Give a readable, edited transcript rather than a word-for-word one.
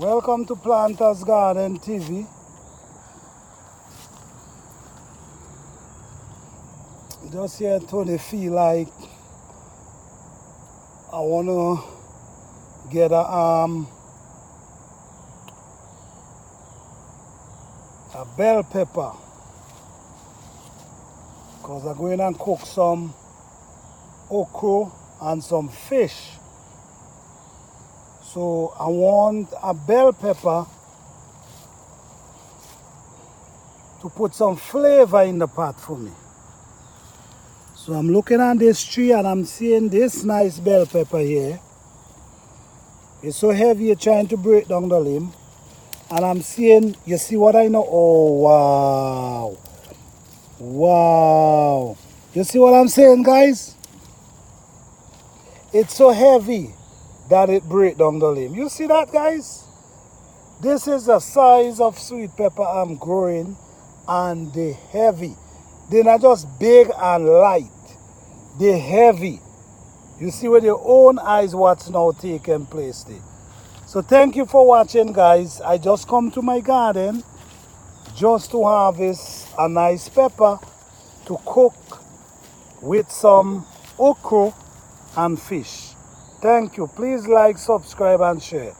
Welcome to Planters Garden TV. Just here Tony feel like I wanna get a bell pepper, because I'm going and cook some okra and some fish. So I want a bell pepper to put some flavor in the pot for me. So I'm looking at this tree and I'm seeing this nice bell pepper here. It's so heavy it's trying to break down the limb. And I'm seeing, you see what I know? Oh, wow. Wow. You see what I'm saying, guys? It's so heavy that it break down the limb. You see that, guys? This is the size of sweet pepper I'm growing, and they're heavy. They're not just big and light. They're heavy. You see with your own eyes what's now taking place there. So thank you for watching, guys. I just come to my garden just to harvest a nice pepper to cook with some okra and fish. Thank you. Please like, subscribe and share.